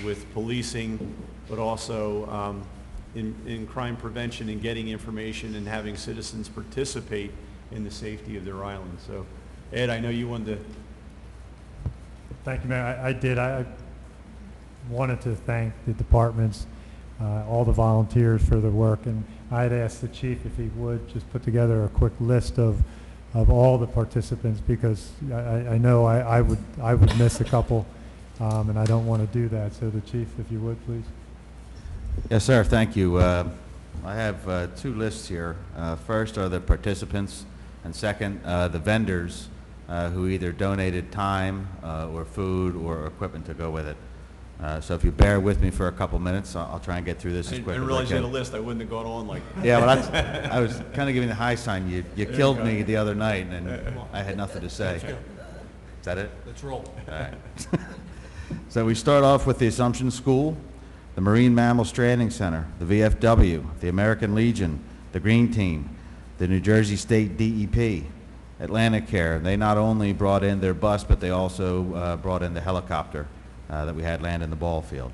with policing, but also in crime prevention and getting information and having citizens participate in the safety of their island. So, Ed, I know you wanted to. Thank you, Mayor. I did. I wanted to thank the departments, all the volunteers for their work, and I had asked the chief if he would just put together a quick list of all the participants, because I know I would miss a couple, and I don't want to do that. So the chief, if you would, please. Yes, sir. Thank you. I have two lists here. First are the participants, and second, the vendors who either donated time or food or equipment to go with it. So if you bear with me for a couple minutes, I'll try and get through this as quick as I can. I didn't realize you had a list. I wouldn't have gone on like that. Yeah, well, I was kind of giving the high sign. You killed me the other night, and I had nothing to say. Is that it? Let's roll. All right. So we start off with the Assumption School, the Marine Mammal Stranding Center, the VFW, the American Legion, the Green Team, the New Jersey State DEP, Atlantic Care. They not only brought in their bus, but they also brought in the helicopter that we had land in the ball field.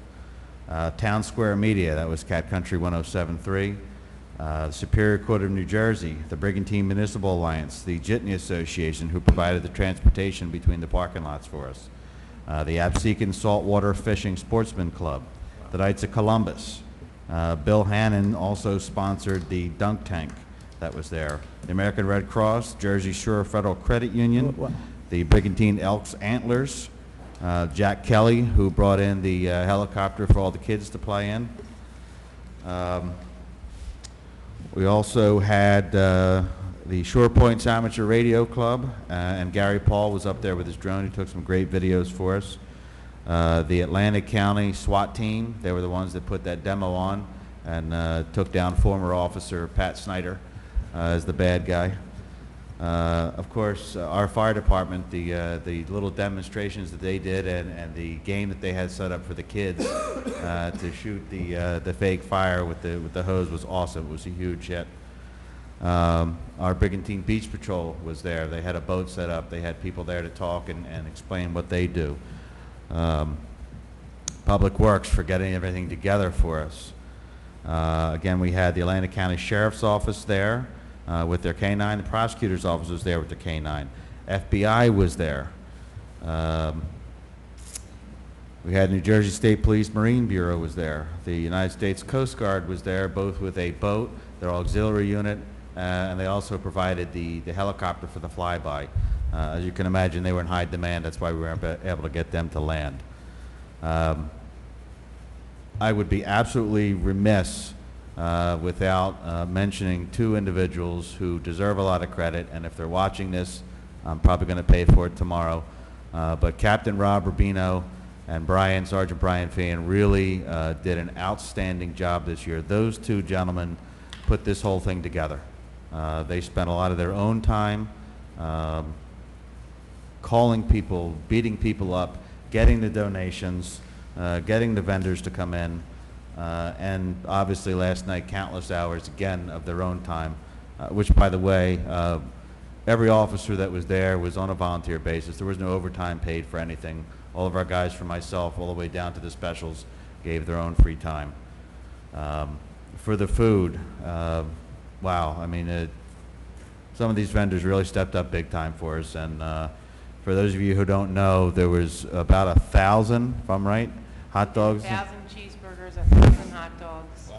Town Square Media, that was Cat Country 107.3. The Superior Court of New Jersey, the Brigantine Municipal Alliance, the Jitney Association, who provided the transportation between the parking lots for us. The Absecon Saltwater Fishing Sportsman Club, the Knights of Columbus. Bill Hannon also sponsored the dunk tank that was there. The American Red Cross, Jersey Shore Federal Credit Union, the Brigantine Elks Antlers, Jack Kelly, who brought in the helicopter for all the kids to play in. We also had the Shore Points Amateur Radio Club, and Gary Paul was up there with his drone. He took some great videos for us. The Atlantic County SWAT team, they were the ones that put that demo on and took down former officer Pat Snyder as the bad guy. Of course, our fire department, the little demonstrations that they did and the game that they had set up for the kids to shoot the fake fire with the hose was awesome. It was a huge hit. Our Brigantine Beach Patrol was there. They had a boat set up. They had people there to talk and explain what they do. Public Works for getting everything together for us. Again, we had the Atlantic County Sheriff's Office there with their K-9. The prosecutor's office was there with their K-9. FBI was there. We had New Jersey State Police Marine Bureau was there. The United States Coast Guard was there, both with a boat, their auxiliary unit, and they also provided the helicopter for the flyby. As you can imagine, they were in high demand. That's why we were able to get them to land. I would be absolutely remiss without mentioning two individuals who deserve a lot of credit, and if they're watching this, I'm probably going to pay for it tomorrow. But Captain Rob Rubino and Sergeant Brian Feehan really did an outstanding job this year. Those two gentlemen put this whole thing together. They spent a lot of their own time calling people, beating people up, getting the donations, getting the vendors to come in, and obviously last night countless hours again of their own time, which by the way, every officer that was there was on a volunteer basis. There was no overtime paid for anything. All of our guys, from myself all the way down to the specials, gave their own free time. For the food, wow, I mean, some of these vendors really stepped up big time for us, and for those of you who don't know, there was about 1,000, if I'm right, hot dogs. 1,000 cheeseburgers, 1,000 hot dogs.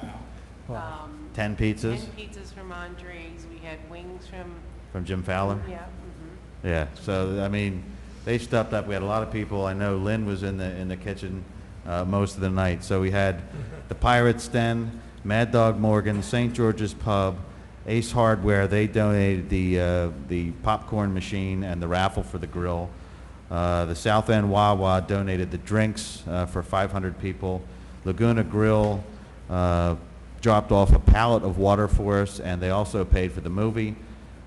Wow. 10 pizzas. 10 pizzas from Andre's. We had wings From Jim Fowler? Yeah. Yeah, so I mean, they stepped up. We had a lot of people. I know Lynn was in the kitchen most of the night. So we had the Pirates Den, Mad Dog Morgan, St. George's Pub, Ace Hardware. They donated the popcorn machine and the raffle for the grill. The South End Wawa donated the drinks for 500 people. Laguna Grill dropped off a pallet of water for us, and they also paid for the movie.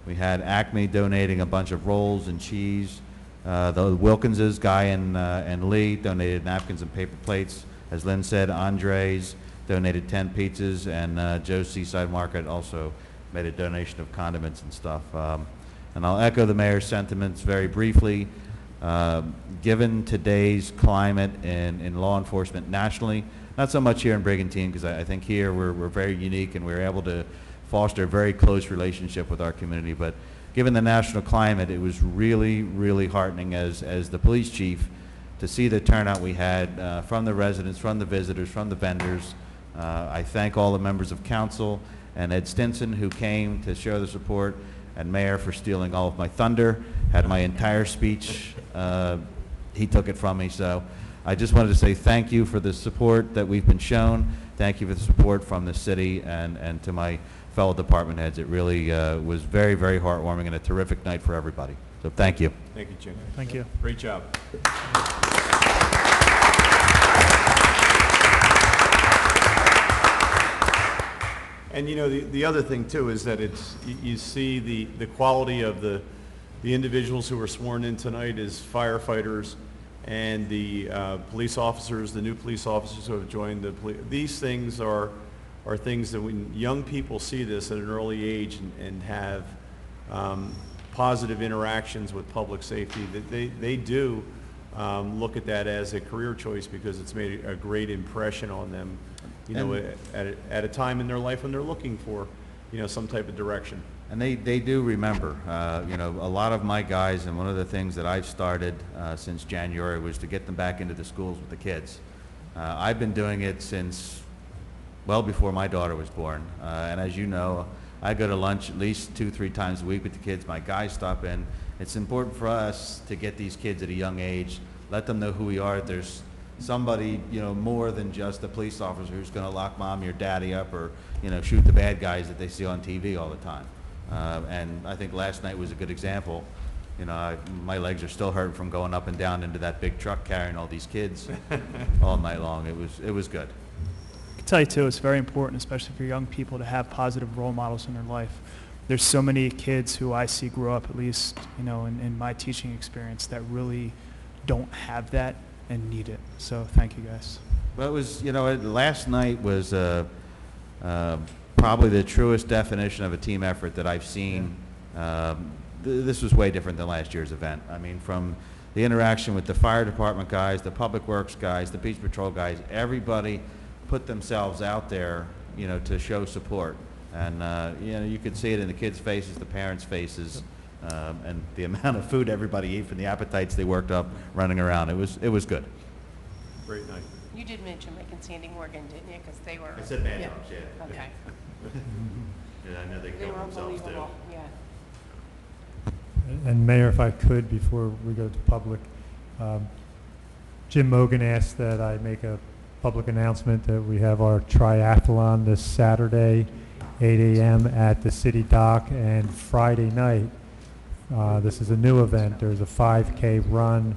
We had Acme donating a bunch of rolls and cheese. The Wilkinses, Guy and Lee, donated napkins and paper plates. As Lynn said, Andres donated 10 pizzas, and Joe's Seaside Market also made a donation of condiments and stuff. And I'll echo the mayor's sentiments very briefly. Given today's climate in law enforcement nationally, not so much here in Brigantine, because I think here we're very unique and we're able to foster a very close relationship with our community, but given the national climate, it was really, really heartening as the police chief to see the turnout we had from the residents, from the visitors, from the vendors. I thank all the members of council and Ed Stinson who came to show the support, and Mayor for stealing all of my thunder, had my entire speech. He took it from me, so I just wanted to say thank you for the support that we've been shown. Thank you for the support from the city and to my fellow department heads. It really was very, very heartwarming and a terrific night for everybody. So thank you. Thank you, Jim. Thank you. Great job. And you know, the other thing too is that you see the quality of the individuals who were sworn in tonight as firefighters and the police officers, the new police officers who have joined the police. These things are things that when young people see this at an early age and have positive interactions with public safety, that they do look at that as a career choice because it's made a great impression on them, you know, at a time in their life when they're looking for, you know, some type of direction. And they do remember, you know, a lot of my guys, and one of the things that I've started since January was to get them back into the schools with the kids. I've been doing it since well before my daughter was born. And as you know, I go to lunch at least 2-3 times a week with the kids. My guys stop in. It's important for us to get these kids at a young age, let them know who we are. There's somebody, you know, more than just a police officer who's going to lock mom or daddy up or, you know, shoot the bad guys that they see on TV all the time. And I think last night was a good example. You know, my legs are still hurt from going up and down into that big truck carrying all these kids all night long. It was good. I can tell you too, it's very important, especially for young people, to have positive role models in their life. There's so many kids who I see grow up, at least, you know, in my teaching experience, that really don't have that and need it. So thank you guys. Well, it was, you know, last night was probably the truest definition of a team effort that I've seen. This was way different than last year's event. I mean, from the interaction with the fire department guys, the public works guys, the beach patrol guys, everybody put themselves out there, you know, to show support. And, you know, you could see it in the kids' faces, the parents' faces, and the amount of food everybody ate from the appetites they worked up running around. It was good. Great night. You did mention Mike and Sandy Morgan, didn't you? Because they were. I said Mad yeah. Dogs, yeah. Okay. Yeah, I know they They killed were themselves too. unbelievable. Yeah. And Mayor, if I could, before we go to public, Jim Mogan asked that I make a public announcement that we have our triathlon this Saturday, 8 a.m. at the City Dock, and Friday night, this is a new event. There's a 5K run.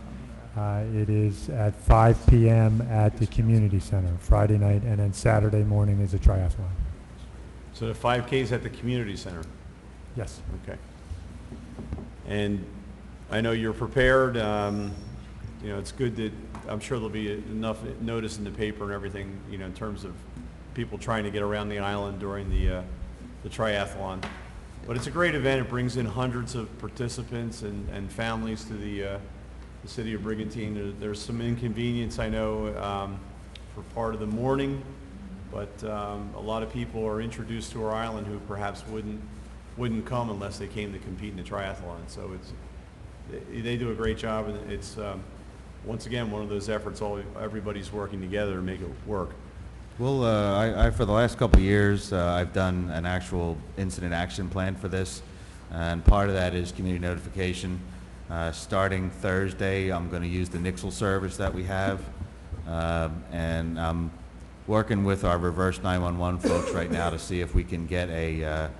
It is at 5 p.m. at the Community Center, Friday night, and then Saturday morning is a triathlon. So the 5Ks at the community center. Yes. Okay. And I know you're prepared. You know, it's good that I'm sure there'll be enough notice in the paper and everything, you know, in terms of people trying to get around the island during the triathlon. But it's a great event. It brings in hundreds of participants and families to the city of Brigantine. There's some inconvenience, I know, for part of the morning, but a lot of people are introduced to our island who perhaps wouldn't come unless they came to compete in the triathlon. So they do a great job, and it's once again one of those efforts. Everybody's working together to make it work. Well, I for the last couple of years, I've done an actual incident action plan for this, and part of that is community notification. Starting Thursday, I'm going to use the Nixle service that we have, and I'm working with our reverse 911 folks right now to see if we can get a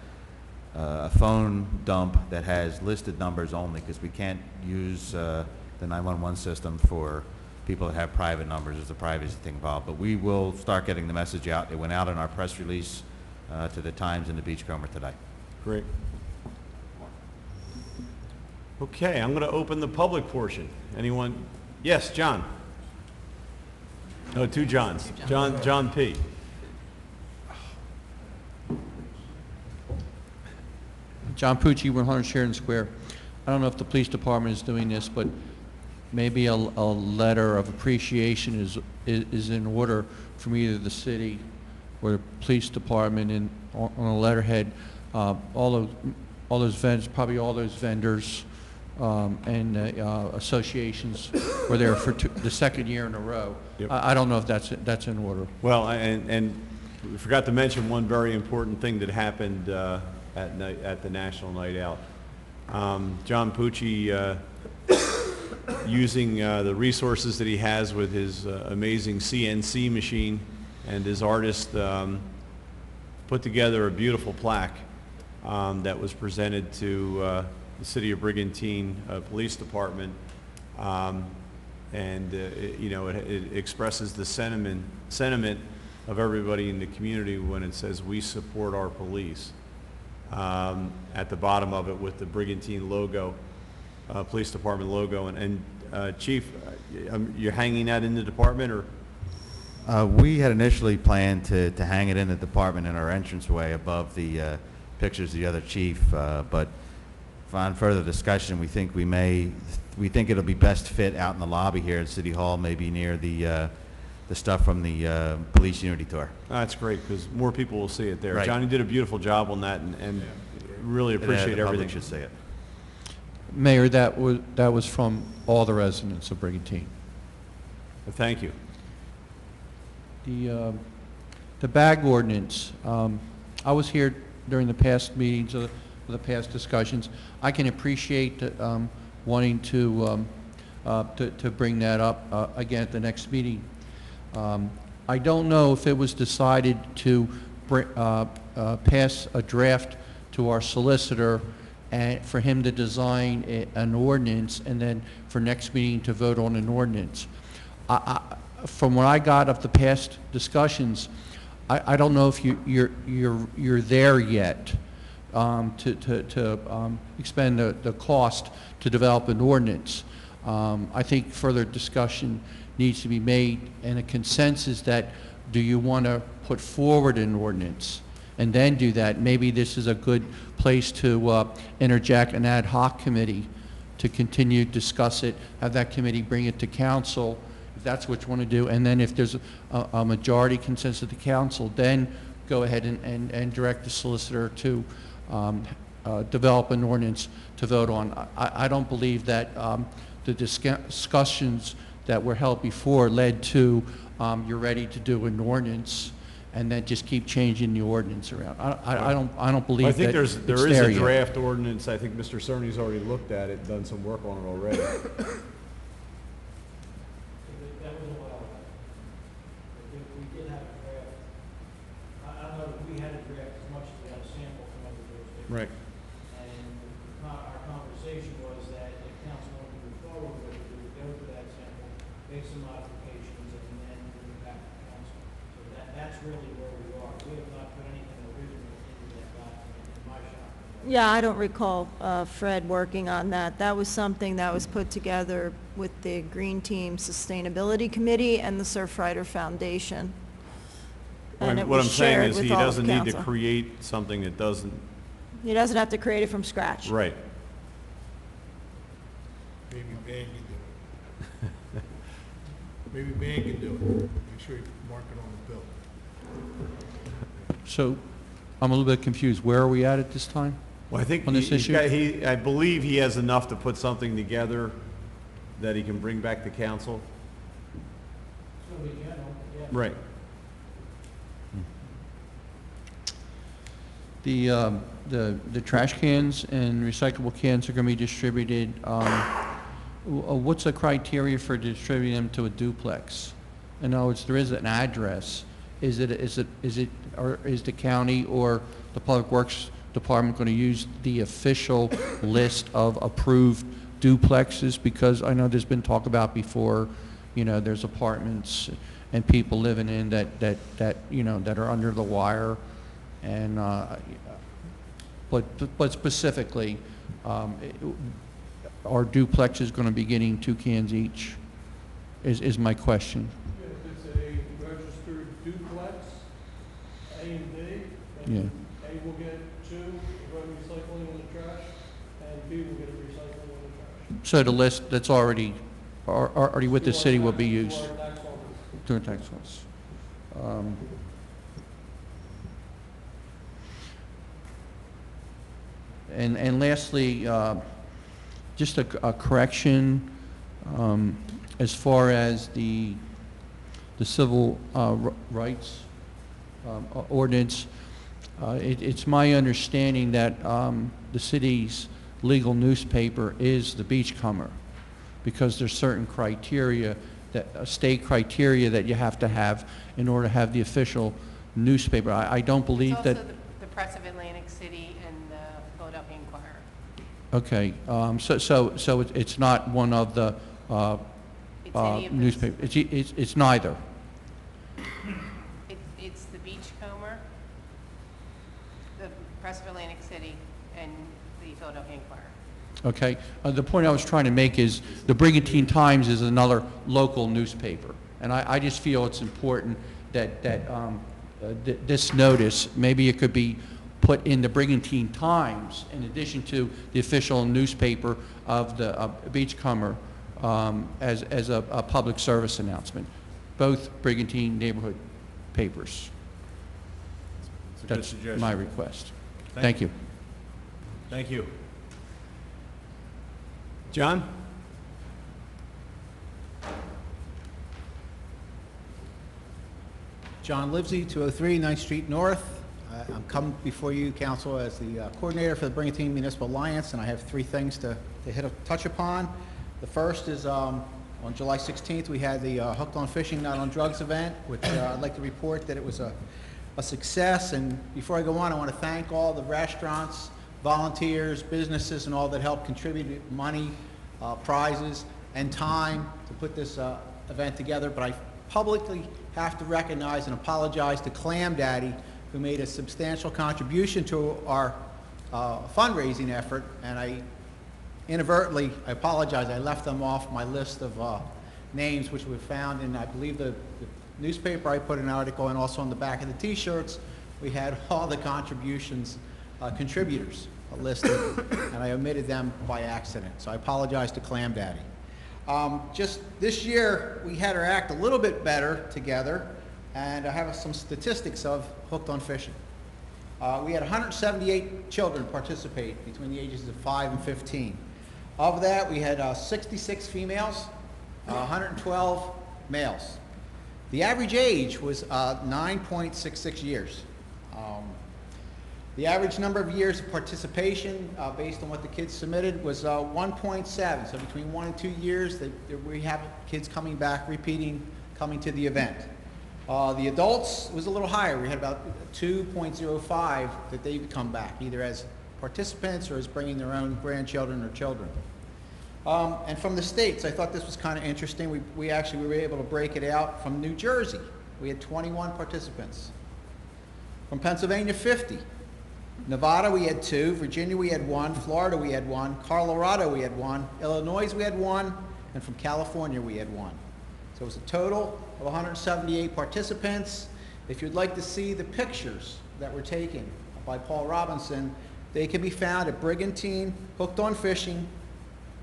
phone dump that has listed numbers only, because we can't use the 911 system for people that have private numbers. There's a privacy thing involved. But we will start getting the message out. It went out in our press release to the Times and the Beachcomber today. Great. Okay, I'm going to open the public portion. Anyone? Yes, John. No, two Johns. John P. John Pucci, 100 Sheridan Square. I don't know if the police department is doing this, but maybe a letter of appreciation is in order from either the city or the police department, and on a letterhead, all those vendors, probably all those vendors and associations were there for the second year in a row. Yep. I don't know if that's in order. Well, and we forgot to mention one very important thing that happened at the National Night Out. John Pucci, using the resources that he has with his amazing CNC machine and his artist, put together a beautiful plaque that was presented to the City of Brigantine Police Department, and it expresses the sentiment of everybody in the community when it says we support our police. At the bottom of it with the Brigantine logo, police department logo, and Chief, you're hanging that in the department, or? We had initially planned to hang it in the department in our entranceway above the pictures of the other chief, but on further discussion, we think it'll be best fit out in the lobby here at City Hall, maybe near the stuff from the Police Unity Tour. That's great, because more people will see it there. Right. Johnny did a beautiful job on that, and really appreciate The public everything. should see it. Mayor, that was from all the residents of Brigantine. Thank you. The bag ordinance, I was here during the past meetings, the past discussions. I can appreciate wanting to bring that up again at the next meeting. I don't know if it was decided to pass a draft to our solicitor and for him to design an ordinance, and then for next meeting to vote on an ordinance. From what I got of the past discussions, I don't know if you're there yet to expend the cost to develop an ordinance. I think further discussion needs to be made, and a consensus that, do you want to put forward an ordinance and then do that? Maybe this is a good place to interject an ad hoc committee to continue to discuss it, have that committee bring it to council, if that's what you want to do, and then if there's a majority consensus of the council, then go ahead and direct the solicitor to develop an ordinance to vote on. I don't believe that the discussions that were held before led to you're ready to do an ordinance and then just keep changing the ordinance around. I don't believe I think that there is a yet. draft ordinance. I think Mr. Cerny's already looked at it, done some work on it already. That was a while ago. We did have a draft. I don't know if we had a draft as much as we had a sample from other jurisdictions. Right. And our conversation was that if council wanted to move forward with it, we would go to that sample, make some modifications, and then bring it back to council. So that's really where we are. We have not put anything original into that document in my shop. Yeah, I don't recall Fred working on that. That was something that was put together with the Green Team Sustainability Committee and the Surfrider Foundation. And it What I'm was saying shared is with he all of doesn't need to council. create something that doesn't, He doesn't have to create it from scratch. right. Maybe Van can do it. Maybe Van can do it. Make sure you mark it on the bill. So I'm a little bit confused. Where are we at this time? Well, I think On this issue? I believe he has enough to put something together that he can bring back to council. It's going to be general, yeah. Right. The trash cans and recyclable cans are going to be distributed. What's the criteria for distributing them to a duplex? In other words, there is an address. Is the county or the Public Works Department going to use the official list of approved duplexes? Because I know there's been talk about before, there's apartments and people living in that are under the wire, and but specifically, are duplexes going to be getting 2 cans each? Is my question. If it's a registered duplex, A and B, Yeah. then A will get 2, recycling in the trash, and B will get recycling in the trash. So the list that's already are already with the city will be used? To our tax holders. To our tax funds. And lastly, just a correction as far as the civil rights ordinance. It's my understanding that the city's legal newspaper is the Beachcomber, because there's certain criteria, that state criteria that you have to have in order to have the official newspaper. I don't believe It's that. also the Press of Atlantic City and the Philadelphia Inquirer. Okay, so it's not one of the It's any of those. newspaper. It's neither. It's the Beachcomber, the Press of Atlantic City, and the Philadelphia Inquirer. Okay, the point I was trying to make is the Brigantine Times is another local newspaper, and I just feel it's important that this notice, maybe it could be put in the Brigantine Times in addition to the official newspaper of the Beachcomber as a public service announcement. Both Brigantine neighborhood papers. It's a good That's suggestion. my request. Thank you. Thank you. John? John Livesey, 203 9th Street North. I'm coming before you, council, as the coordinator for the Brigantine Municipal Alliance, and I have three things to touch upon. The first is on July 16th, we had the Hooked on Fishing, Not on Drugs event, which I'd like to report that it was a success. And before I go on, I want to thank all the restaurants, volunteers, businesses, and all that helped contribute money, prizes, and time to put this event together. But I publicly have to recognize and apologize to Clam Daddy, who made a substantial contribution to our fundraising effort. And I apologize, I left them off my list of names, which we found in, I believe, the newspaper. I put an article, and also on the back of the T-shirts, we had all the contributors listed, and I omitted them by accident. So I apologize to Clam Daddy. Just this year, we had our act a little bit better together, and I have some statistics of Hooked on Fishing. We had 178 children participate between the ages of 5 and 15. Of that, we had 66 females, 112 males. The average age was 9.66 years. The average number of years of participation, based on what the kids submitted, was 1.7. So between 1 and 2 years, we have kids coming back, coming to the event. The adults was a little higher. We had about 2.05 that they would come back, either as participants or as bringing their own grandchildren or children. And from the states, I thought this was kind of interesting. We actually were able to break it out. From New Jersey, we had 21 participants. From Pennsylvania, 50. Nevada, we had 2. Virginia, we had 1. Florida, we had 1. Colorado, we had 1. Illinois, we had 1. And from California, we had 1. So it was a total of 178 participants. If you'd like to see the pictures that were taken by Paul Robinson, they can be found at Brigantine Hooked on Fishing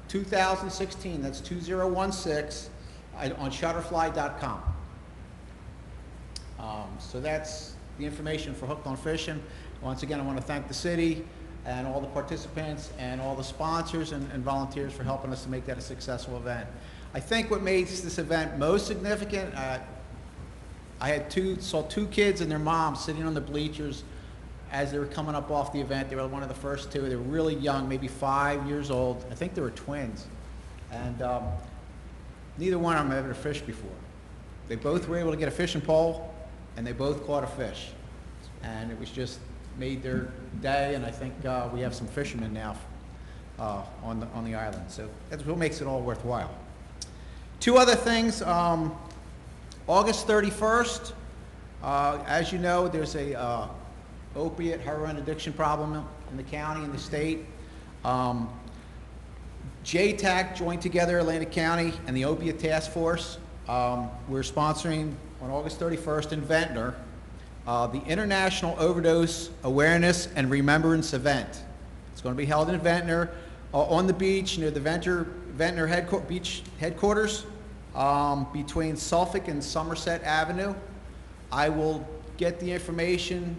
2016. That's 2016 on Shutterfly.com. So that's the information for Hooked on Fishing. Once again, I want to thank the city and all the participants and all the sponsors and volunteers for helping us to make that a successful event. I think what makes this event most significant, I saw 2 kids and their moms sitting on the bleachers as they were coming up off the event. They were one of the first 2. They were really young, maybe 5 years old. I think they were twins. And neither one of them had ever fished before. They both were able to get a fishing pole, and they both caught a fish. And it was just made their day, and I think we have some fishermen now on the island. So that's what makes it all worthwhile. 2 other things. August 31st, as you know, there's a opiate heroin addiction problem in the county and the state. JTAC joined together, Atlantic County and the Opiate Task Force. We're sponsoring on August 31st in Ventnor the International Overdose Awareness and Remembrance Event. It's going to be held in Ventnor on the beach near the Ventnor Beach headquarters, between Suffolk and Somerset Avenue. I will get the information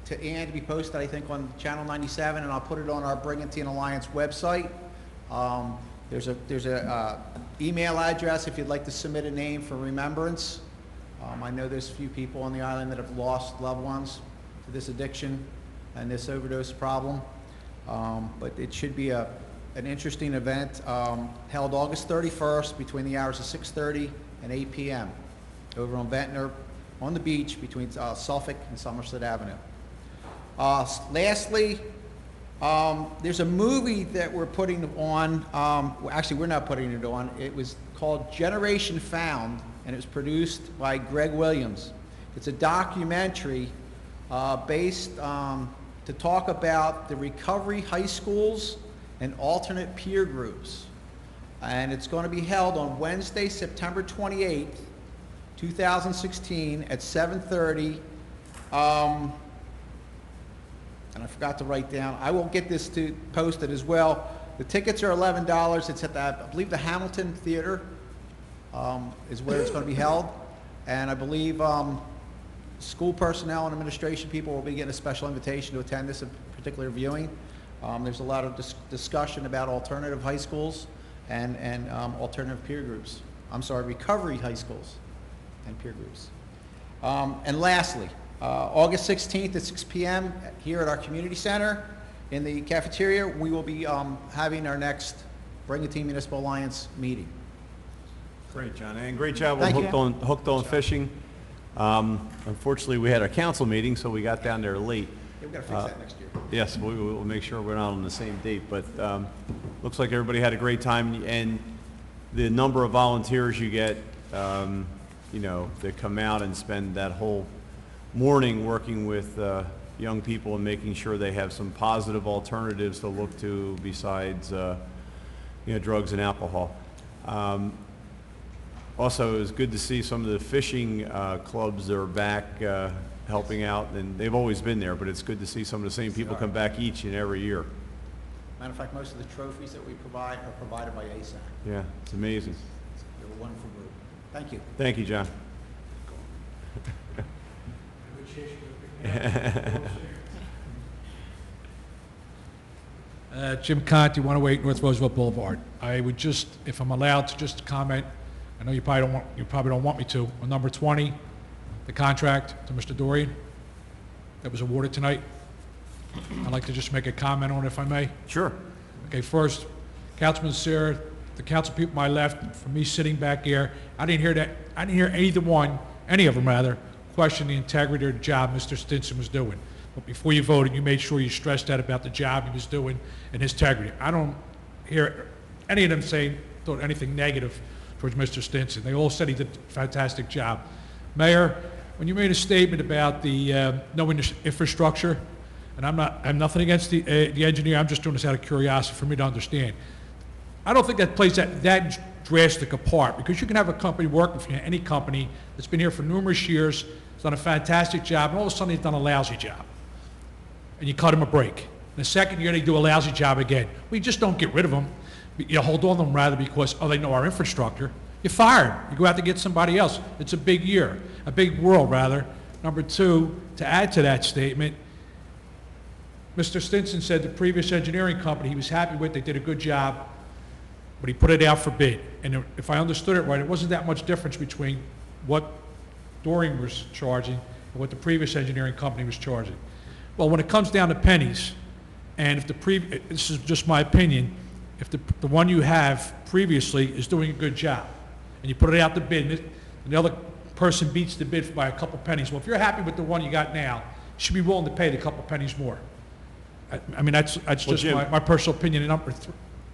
to Ann to be posted, I think, on Channel 97, and I'll put it on our Brigantine Alliance website. There's a email address if you'd like to submit a name for remembrance. I know there's a few people on the island that have lost loved ones to this addiction and this overdose problem. But it should be an interesting event, held August 31st between the hours of 6:30 and 8 p.m. over on Ventnor, on the beach between Suffolk and Somerset Avenue. Lastly, there's a movie that we're putting on, well, actually we're not putting it on, it was called Generation Found, and it was produced by Greg Williams. It's a documentary based to talk about the recovery high schools and alternate peer groups. And it's going to be held on Wednesday, September 28th, 2016 at 7:30. And I forgot to write down, I will get this posted as well. The tickets are $11. It's at the, I believe, the Hamilton Theater is where it's going to be held. And I believe school personnel and administration people will be getting a special invitation to attend this particular viewing. There's a lot of discussion about alternative high schools and alternative peer groups. I'm sorry, recovery high schools and peer groups. And lastly, August 16th at 6 p.m. here at our community center in the cafeteria, we will be having our next Brigantine Municipal Alliance meeting. Great, John, and great job on Thank you. Hooked on Fishing. Unfortunately, we had our council meeting, so we got down there late. Yeah, we've got to fix that next year. Yes, we'll make sure we're not on the same date, but looks like everybody had a great time, and the number of volunteers you get, you know, that come out and spend that whole morning working with young people and making sure they have some positive alternatives to look to besides, you know, drugs and alcohol. Also, it was good to see some of the fishing clubs that are back helping out, and they've always been there, but it's good to see some of the same people come back each and every year. Matter of fact, most of the trophies that we provide are provided by ASAC. Yeah, it's amazing. They're a wonderful group. Thank you. Thank you, John. Jim Conti, 108 North Roosevelt Boulevard. I would just, if I'm allowed to just comment, I know you probably don't want me to, on number 20, the contract to Mr. Dorian that was awarded tonight. I'd like to just make a comment on it, if I may. Sure. Okay, first, Councilman Sear, the council people to my left, from me sitting back here, I didn't hear any of them rather, question the integrity of the job Mr. Stinson was doing. But before you voted, you made sure you stressed that about the job he was doing and his integrity. I don't hear any of them saying anything negative towards Mr. Stinson. They all said he did a fantastic job. Mayor, when you made a statement about the knowing the infrastructure, and I'm nothing against the engineer, I'm just doing this out of curiosity for me to understand. I don't think that plays that drastic a part, because you can have a company working for you, any company that's been here for numerous years, has done a fantastic job, and all of a sudden they've done a lousy job. And you cut them a break. In the second year, they do a lousy job again. Well, you just don't get rid of them. You hold on to them rather because, oh, they know our infrastructure. You're fired. You go out to get somebody else. It's a big year, a big world, rather. Number two, to add to that statement, Mr. Stinson said the previous engineering company he was happy with, they did a good job, but he put it out for bid. And if I understood it right, it wasn't that much difference between what Dorian was charging and what the previous engineering company was charging. Well, when it comes down to pennies, and if this is just my opinion, if the one you have previously is doing a good job, and you put it out to bid, and the other person beats the bid by a couple pennies, well, if you're happy with the one you got now, you should be willing to pay the couple pennies more. I mean, that's just Jim, my personal opinion. And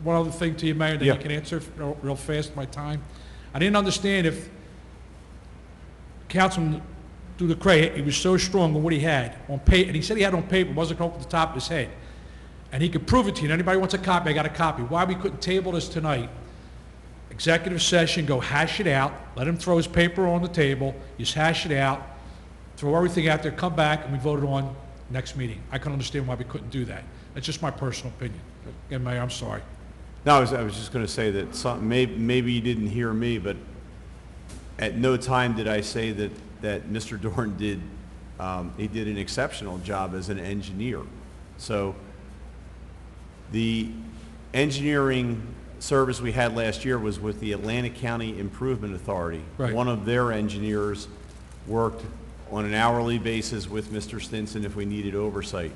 one other thing to you, Mayor, that Yeah. you can answer real fast, my time. I didn't understand if Councilman through the Cray, he was so strong on what he had on paper, and he said he had on paper, wasn't off the top of his head. And he could prove it to you. And anybody wants a copy, I got a copy. Why we couldn't table this tonight? Executive session, go hash it out, let him throw his paper on the table, just hash it out, throw everything out there, come back, and we vote it on next meeting. I can understand why we couldn't do that. That's just my personal opinion. Again, Mayor, I'm sorry. No, I was just going to say that maybe you didn't hear me, but at no time did I say that Mr. Dorn did he did an exceptional job as an engineer. So the engineering service we had last year was with the Atlantic County Improvement Authority. Right. One of their engineers worked on an hourly basis with Mr. Stinson if we needed oversight.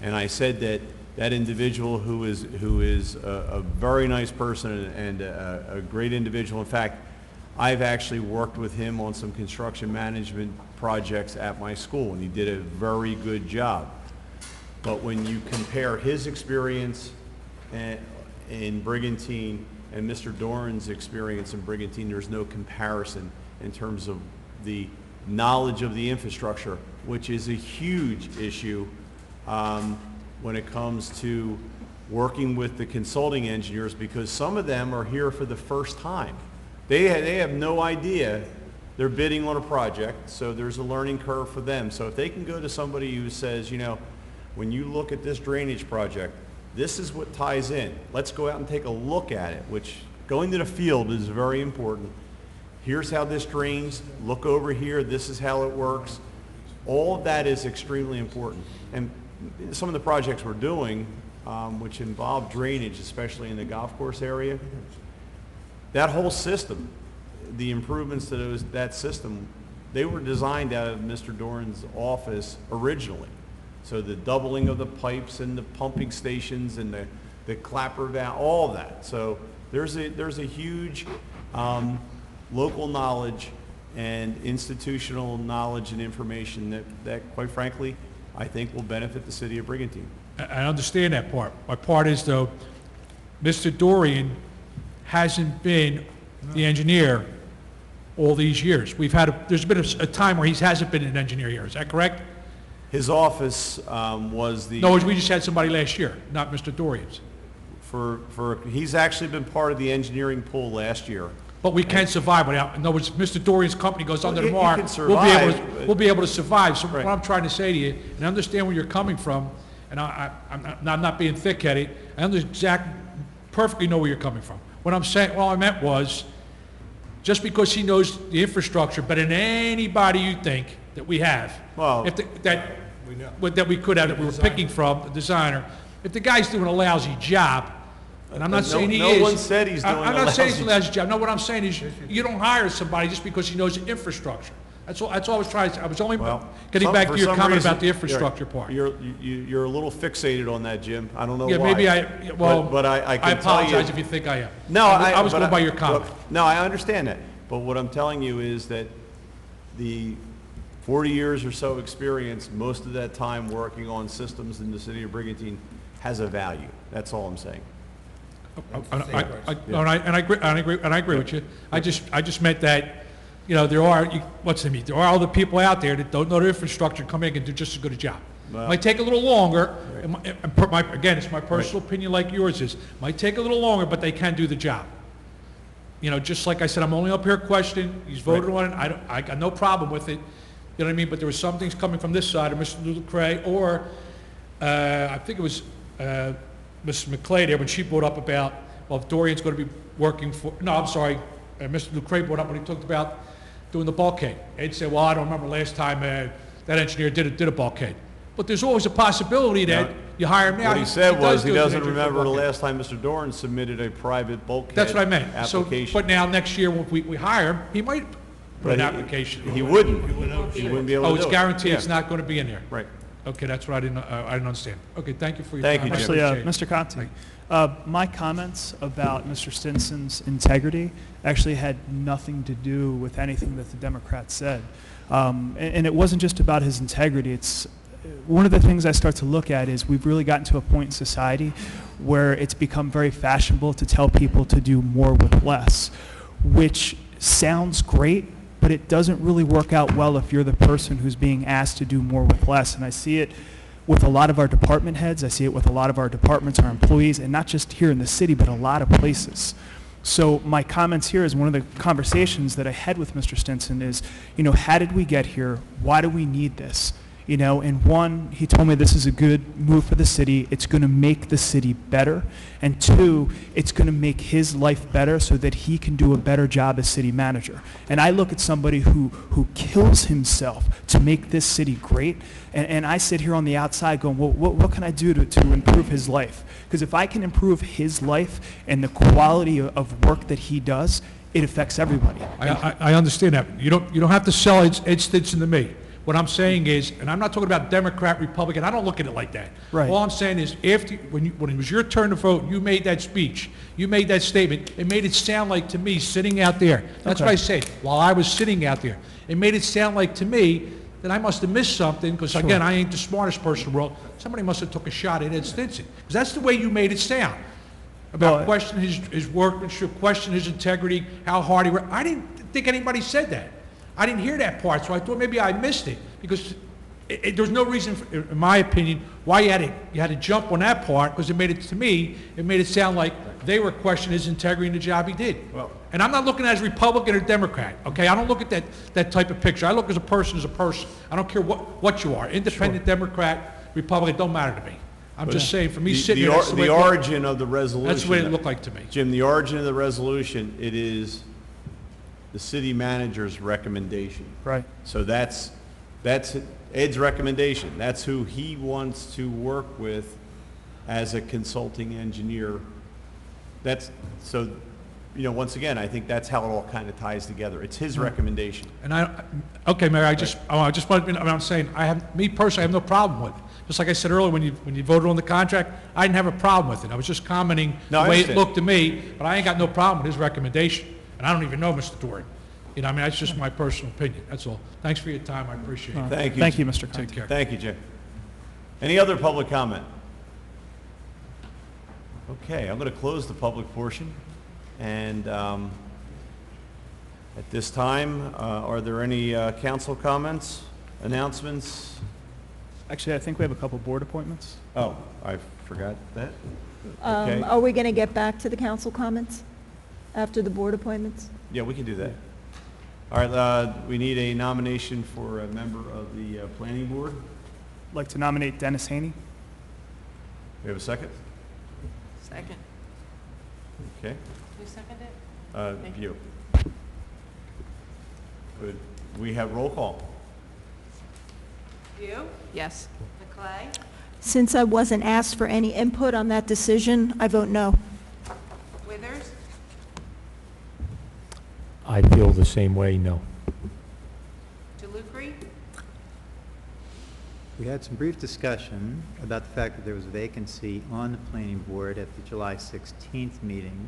And I said that that individual who is a very nice person and a great individual. In fact, I've actually worked with him on some construction management projects at my school, and he did a very good job. But when you compare his experience in Brigantine and Mr. Doran's experience in Brigantine, there's no comparison in terms of the knowledge of the infrastructure, which is a huge issue when it comes to working with the consulting engineers, because some of them are here for the first time. They have no idea they're bidding on a project, so there's a learning curve for them. So if they can go to somebody who says, you know, when you look at this drainage project, this is what ties in. Let's go out and take a look at it, which going to the field is very important. Here's how this drains. Look over here. This is how it works. All of that is extremely important. And some of the projects we're doing, which involve drainage, especially in the golf course area, that whole system, the improvements to that system, they were designed out of Mr. Doran's office originally. So the doubling of the pipes and the pumping stations and the clapper valve, all of that. So there's a huge local knowledge and institutional knowledge and information that quite frankly, I think will benefit the city of Brigantine. I understand that part. My part is, though, Mr. Dorian hasn't been the engineer all these years. There's been a time where he hasn't been an engineer here. Is that correct? His office was the... No, we just had somebody last year, not Mr. Dorian's. He's actually been part of the engineering pool last year. But we can't survive without, in other words, Mr. Dorian's company goes under you tomorrow, can survive, we'll be able to survive. So Right. what I'm trying to say to you, and I understand where you're coming from, and I'm not being thick-headed, perfectly know where you're coming from. What I'm saying, all I meant was, just because he knows the infrastructure better than anybody you think that we have, Well, that we could have, that we were picking from, the designer, if the guy's doing a lousy job, and I'm not saying he is. No one said he's doing a I'm not saying he's lousy doing a lousy job. No, what I'm saying is you don't hire somebody just because he knows the infrastructure. That's all I was trying to say. I was only getting back to your comment about the infrastructure part. You're a little fixated on that, Jim. I don't know Yeah, why. maybe but I can tell you... apologize if you think I am. No, I was going by your comment. No, I understand that. But what I'm telling you is that the 40 years or so experience, most of that time working on systems in the city of Brigantine has a value. That's all I'm saying. And I agree with you. I just meant that, you know, there are other people out there that don't know the infrastructure, come in and do just as good a job. Well, Might take a little longer. Again, it's my personal opinion, like yours is. Might take a little longer, but they can do the job. You know, just like I said, I'm only up here questioning. He's voted on it. I got no problem with it. You know what I mean? But there were some things coming from this side of Mr. Lucrae, or I think it was Mrs. McClay there when she brought up about, well, if Dorian's going to be working for, no, I'm sorry, Mr. Lucrae brought up when he talked about doing the bulkhead. Ed said, well, I don't remember last time that engineer did a bulkhead. But there's always a possibility that you hire him now. What he said was he doesn't do remember the bulkhead. last time Mr. Doran submitted a private bulkhead That's what I meant. application. So, but now next year when we hire him, he might put an application. He wouldn't. He wouldn't be able to do it. It's guaranteed Yeah. it's not going to be in there. Right. Okay, that's what I didn't understand. Okay, thank you for your Thank time. you, I Jim. Actually, appreciate it. Mr. Conti, my comments about Mr. Stinson's integrity actually had nothing to do with anything that the Democrats said. And it wasn't just about his integrity. It's one of the things I start to look at is we've really gotten to a point in society where it's become very fashionable to tell people to do more with less, which sounds great, but it doesn't really work out well if you're the person who's being asked to do more with less. And I see it with a lot of our department heads. I see it with a lot of our departments, our employees, and not just here in the city, but a lot of places. So my comments here is one of the conversations that I had with Mr. Stinson is, you know, how did we get here? Why do we need this? You know, and one, he told me this is a good move for the city. It's going to make the city better. And two, it's going to make his life better so that he can do a better job as city manager. And I look at somebody who kills himself to make this city great, and I sit here on the outside going, well, what can I do to improve his life? Because if I can improve his life and the quality of work that he does, it affects everybody. I understand that. You don't have to sell Ed Stinson to me. What I'm saying is, and I'm not talking about Democrat, Republican, I don't look at it like that. Right. All I'm saying is, when it was your turn to vote, you made that speech, you made that statement, it made it sound like to me, sitting out there, that's what I said, while I was sitting out there, it made it sound like to me that I must have missed something, because again, I ain't the smartest person in the world. Somebody must have took a shot at Ed Stinson, because that's the way you made it sound. About questioning his workmanship, questioning his integrity, how hard he worked. I didn't think anybody said that. I didn't hear that part, so I thought maybe I missed it, because there's no reason, in my opinion, why you had to jump on that part, because it made it sound like they were questioning his integrity and the job he did. Well, and I'm not looking at as Republican or Democrat, okay? I don't look at that type of picture. I look as a person. I don't care what you are, independent, Democrat, Republican, don't matter to me. I'm just saying, for me sitting here, the origin of the resolution. That's the way it looked like to me. Jim, the origin of the resolution, it is the city manager's recommendation. Right. So that's Ed's recommendation. That's who he wants to work with as a consulting engineer. So, once again, I think that's how it all kind of ties together. It's his recommendation. And okay, Mayor, I just want to, I'm saying, me personally, I have no problem with it. Just like I said earlier, when you voted on the contract, I didn't have a problem with it. I was just commenting the way it looked to me, but I ain't got no problem with his recommendation. And I don't even know Mr. Doran. That's just my personal opinion. That's all. Thanks for your time. I appreciate it. Thank you. Thank you, Mr. Conte. Take care. Thank you, Jim. Any other public comment? Okay, I'm going to close the public portion. And at this time, are there any council comments, announcements? Actually, I think we have a couple board appointments. Oh, I forgot that. Okay. Are we going to get back to the council comments after the board appointments? Yeah, we can do that. All right, we need a nomination for a member of the planning board. I'd like to nominate Dennis Haney. We have a second? Second. Okay. Who seconded it? You. Good. We have roll call. You? Yes. McClay? Since I wasn't asked for any input on that decision, I vote no. Withers? I feel the same way, no. DeLucre? We had some brief discussion about the fact that there was a vacancy on the planning board at the July 16th meeting.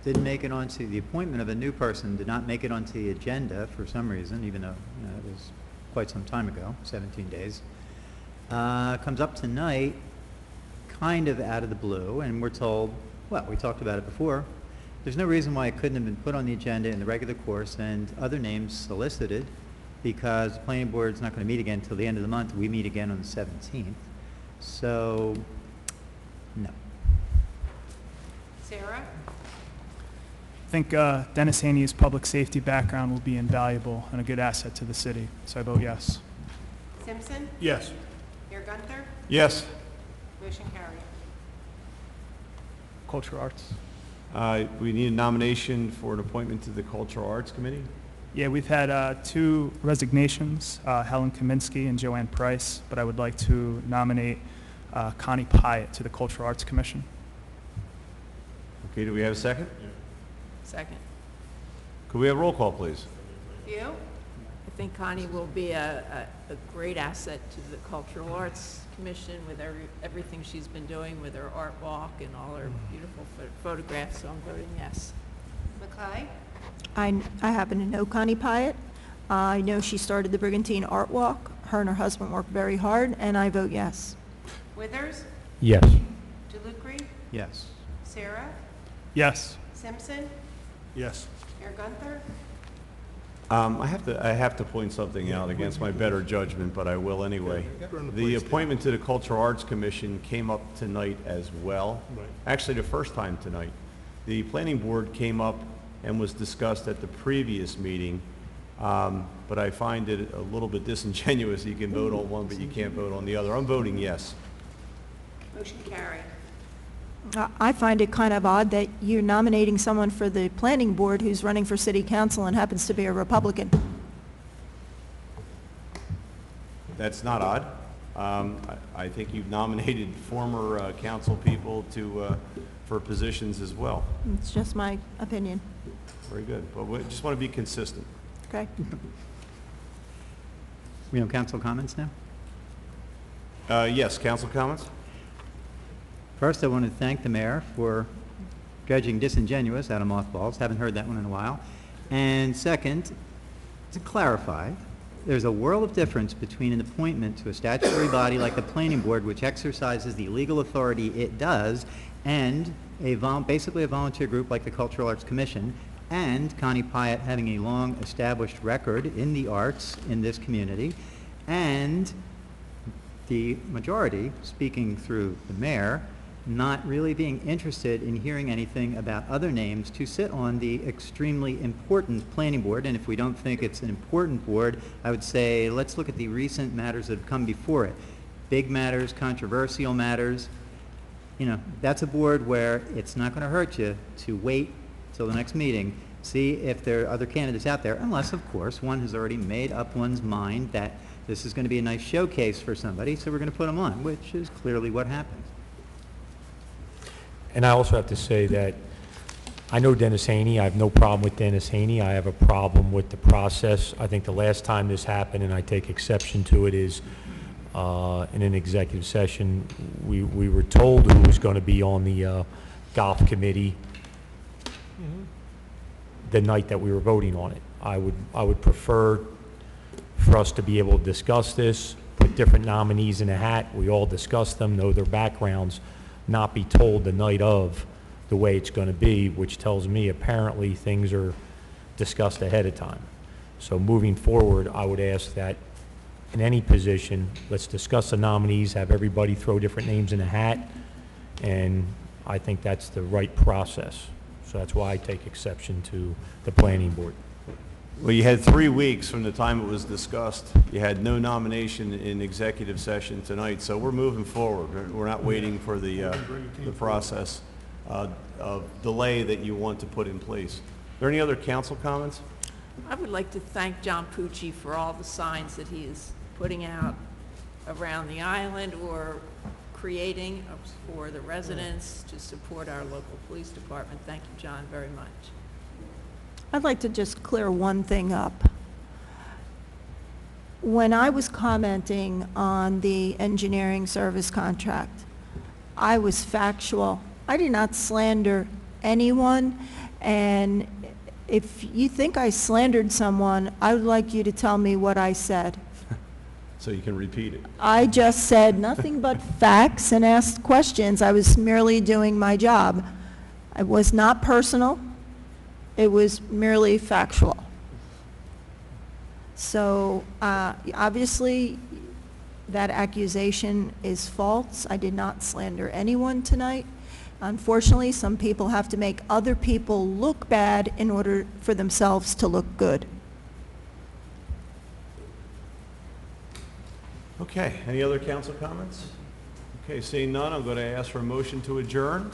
Didn't make it onto the appointment of a new person, did not make it onto the agenda for some reason, even though it was quite some time ago, 17 days. Comes up tonight, kind of out of the blue, and we're told, well, we talked about it before, there's no reason why it couldn't have been put on the agenda in the regular course and other names solicited, because the planning board's not going to meet again until the end of the month. We meet again on the 17th. So, no. Sarah? I think Dennis Haney's public safety background will be invaluable and a good asset to the city, so I vote yes. Simpson? Yes. Mayor Gunther? Yes. Motion carried. Cultural Arts. We need a nomination for an appointment to the Cultural Arts Committee. Yeah, we've had two resignations, Helen Kaminsky and Joanne Price, but I would like to nominate Connie Pyatt to the Cultural Arts Commission. Okay, do we have a second? Second. Could we have roll call, please? You? I think Connie will be a great asset to the Cultural Arts Commission with everything she's been doing with her art walk and all her beautiful photographs, so I'm voting yes. McClay? I happen to know Connie Pyatt. I know she started the Brigantine Art Walk. Her and her husband worked very hard, and I vote yes. Withers? Yes. DeLucre? Yes. Sarah? Yes. Simpson? Yes. Mayor Gunther? I have to point something out against my better judgment, but I will anyway. The appointment to the Cultural Arts Commission came up tonight as well. Right. Actually, the first time tonight. The planning board came up and was discussed at the previous meeting, But I find it a little bit disingenuous. You can vote on one, but you can't vote on the other. I'm voting yes. Motion carried. I find it kind of odd that you're nominating someone for the planning board who's running for city council and happens to be a Republican. That's not odd. I think you've nominated former council people for positions as well. It's just my opinion. Very good. But we just want to be consistent. Okay? We have council comments now? Yes, council comments? First, I want to thank the mayor for judging disingenuous out of mothballs. Haven't heard that one in a while. And second, to clarify, there's a world of difference between an appointment to a statutory body like the planning board, which exercises the legal authority it does, and basically a volunteer group like the Cultural Arts Commission, and Connie Pyatt having a long established record in the arts in this community, and the majority, speaking through the mayor, not really being interested in hearing anything about other names to sit on the extremely important planning board. And if we don't think it's an important board, I would say let's look at the recent matters that have come before it. Big matters, controversial matters. You know, that's a board where it's not going to hurt you to wait till the next meeting, see if there are other candidates out there, unless, of course, one has already made up one's mind that this is going to be a nice showcase for somebody, so we're going to put them on, which is clearly what happens. And I also have to say that I know Dennis Haney. I have no problem with Dennis Haney. I have a problem with the process. I think the last time this happened, and I take exception to it, is in an executive session, we were told who was going to be on the golf committee the night that we were voting on it. I would prefer for us to be able to discuss this, put different nominees in a hat. We all discuss them, know their backgrounds, not be told the night of the way it's going to be, which tells me apparently things are discussed ahead of time. So moving forward, I would ask that in any position, let's discuss the nominees, have everybody throw different names in a hat, and I think that's the right process. So that's why I take exception to the planning board. Well, you had 3 weeks from the time it was discussed. You had no nomination in executive session tonight, so we're moving forward. We're not waiting for the process of delay that you want to put in place. Are there any other council comments? I would like to thank John Pucci for all the signs that he is putting out around the island or creating for the residents to support our local police department. Thank you, John, very much. I'd like to just clear one thing up. When I was commenting on the engineering service contract, I was factual. I did not slander anyone, and if you think I slandered someone, I would like you to tell me what I said. So you can repeat it. I just said nothing but facts and asked questions. I was merely doing my job. It was not personal. It was merely factual. So obviously that accusation is false. I did not slander anyone tonight. Unfortunately, some people have to make other people look bad in order for themselves to look good. Okay, any other council comments? Okay, seeing none, I'm going to ask for a motion to adjourn.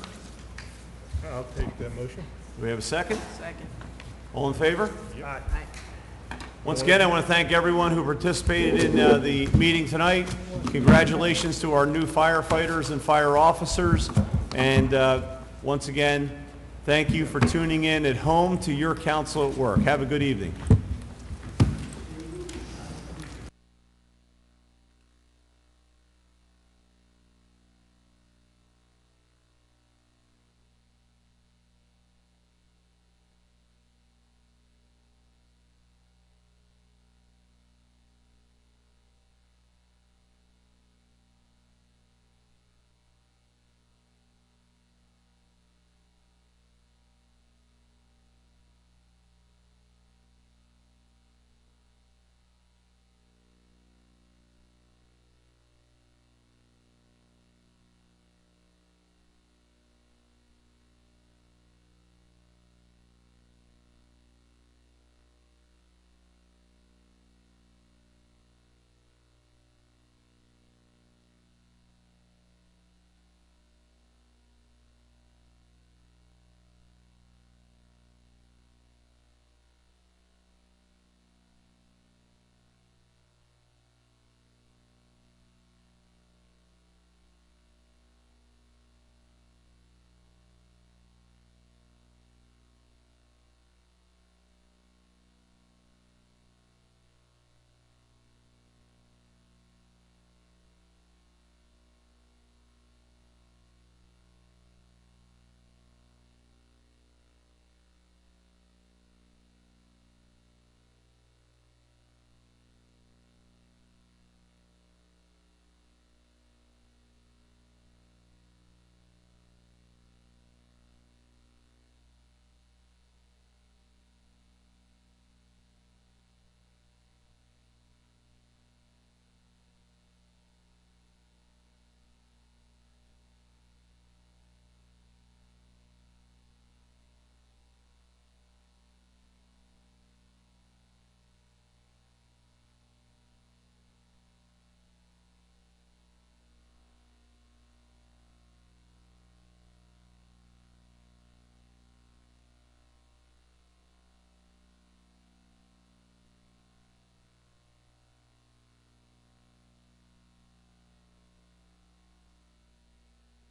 I'll take that motion. Do we have a second? Second. All in favor? Aye. Once again, I want to thank everyone who participated in the meeting tonight. Congratulations to our new firefighters and fire officers. And once again, thank you for tuning in at home to your council at work. Have a good evening.